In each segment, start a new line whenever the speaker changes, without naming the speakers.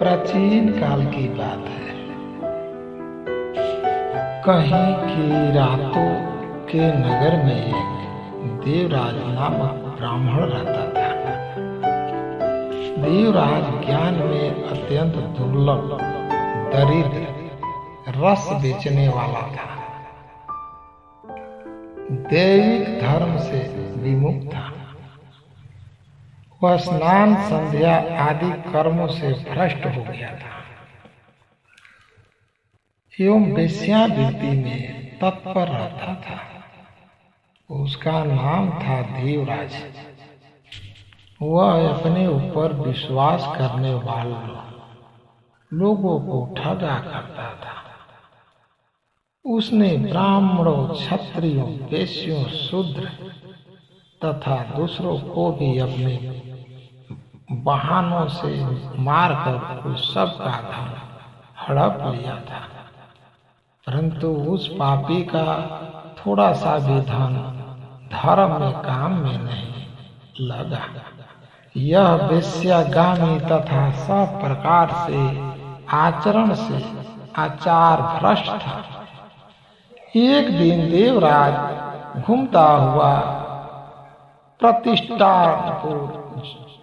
प्राचीन काल की बात है। कहीं की रातों के नगर में एक देवराज नामक ब्राह्मण रहता था। देवराज ज्ञान में अत्यंत दुर्लभ, दरिद्र, रस बेचने वाला था। दैविक धर्म से विमुख था। वह स्नान, संध्या आदि कर्मों से भ्रष्ट हो गया था एवं वेश्यावृत्ति में तत्पर रहता था। उसका नाम था देवराज। वह अपने ऊपर विश्वास करने वाले लोगों को ठगा करता था। उसने ब्राह्मणों, क्षत्रियों, वैश्यों, शूद्र तथा दूसरों को भी अपने वाहनों से मारकर उस सब का धन हड़प लिया था, परंतु उस पापी का थोड़ा सा भी धन धर्म में काम में नहीं लगा। यह वेश्यागामी तथा सब प्रकार से आचरण से आचार भ्रष्ट था। एक दिन देवराज घूमता हुआ प्रतिष्ठापुर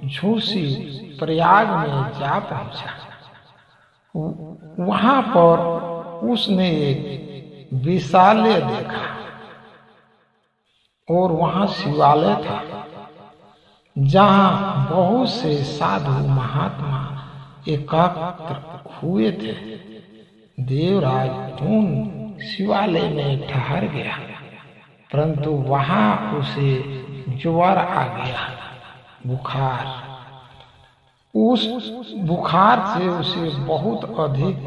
झूसी प्रयाग में जा पहुंचा। वहां पर उसने एक विशालय देखा और वहां शिवालय था, जहां बहुत से साधु महात्मा एकत्र हुए थे। देवराज उन शिवालय में ठहर गया, परंतु वहां उसे ज्वर आ गया, बुखार। उस बुखार से उसे बहुत अधिक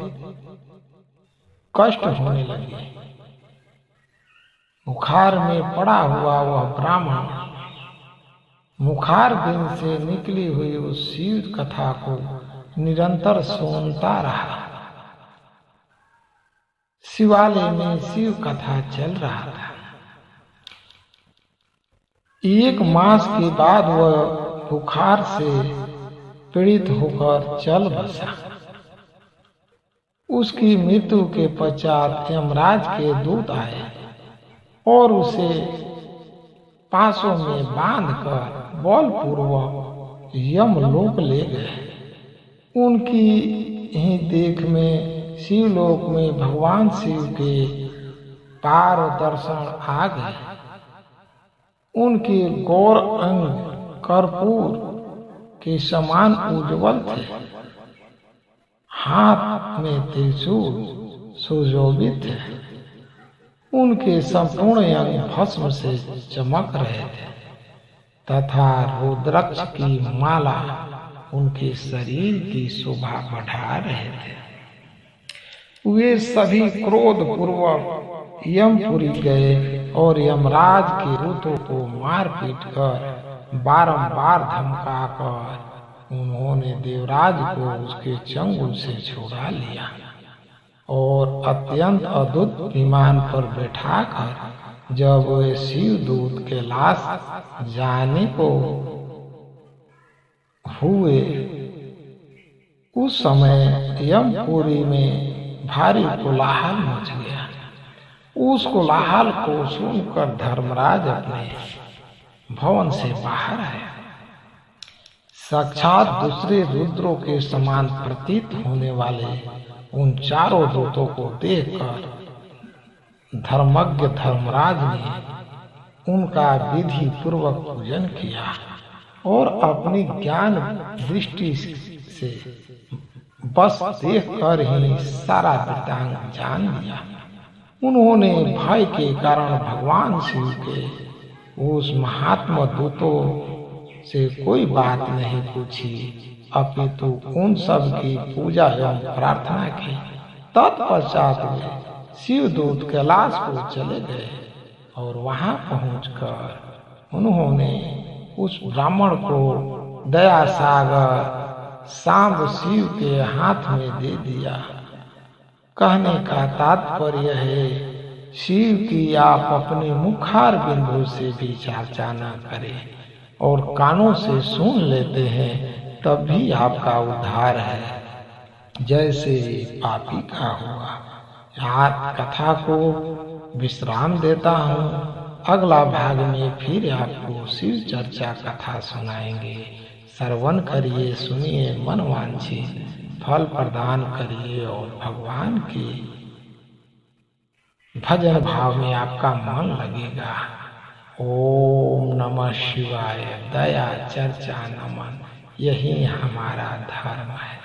कष्ट होने लगे। बुखार में पड़ा हुआ वह ब्राह्मण बुखार दिन से निकली हुई उस शिव कथा को निरंतर सुनता रहा। शिवालय में शिव कथा चल रहा था। एक मास के बाद वह बुखार से पीड़ित होकर चल बसा। उसकी मृत्यु के पश्चात यमराज के दूत आए और उसे पासों में बांधकर बलपूर्वक यमलोक ले गए। उनकी ही देख में शिवलोक में भगवान शिव के पार दर्शन आ गए। उनके गौर अंग कर्पूर के समान उज्ज्वल थे। हाथ में त्रिशूल सुशोभित थे। उनके संपूर्ण अंग भस्म से चमक रहे थे तथा रुद्राक्ष की माला उनके शरीर की शोभा बढ़ा रहे थे। वे सभी क्रोध पूर्वक यमपुरी गए और यमराज के दूतों को मार पीट कर बारंबार धमकाकर उन्होंने देवराज को उसके चंगुल से छुड़ा लिया और अत्यंत अद्भुत विमान पर बैठाकर जब वे शिवदूत कैलाश जाने को हुए, उस समय यमपुरी में भारी कोलाहल मच गया। उस कोलाहल को सुनकर धर्मराज अपने भवन से बाहर आया। साक्षात दूसरे रुद्रों के समान प्रतीत होने वाले उन चारों दूतों को देखकर धर्मज्ञ धर्मराज ने उनका विधि पूर्वक पूजन किया और अपनी ज्ञान दृष्टि से बस देखकर ही सारा वृत्तांत जान लिया। उन्होंने भय के कारण भगवान शिव के उस महात्मा दूतों से कोई बात नहीं पूछी, अपितु उन सब की पूजा एवं प्रार्थना की। तत्पश्चात वे शिवदूत कैलाश को चले गए और वहां पहुंचकर उन्होंने उस ब्राह्मण को दया सागर सांब शिव के हाथ में दे दिया। कहने का तात्पर्य है, शिव की आप अपने मुखार बिंदु से भी चर्चा न करें और कानों से सुन लेते हैं तब भी आपका उद्धार है, जैसे पापी का हुआ। आज कथा को विश्राम देता हूँ। अगला भाग में फिर आपको शिव चर्चा कथा सुनाएंगे। श्रवण करिए, सुनिए, मन वांछित फल प्रदान करिए और भगवान के भजन भाव में आपका मन लगेगा। ओम नमः शिवाय। दया चर्चा नमन, यही हमारा धर्म है।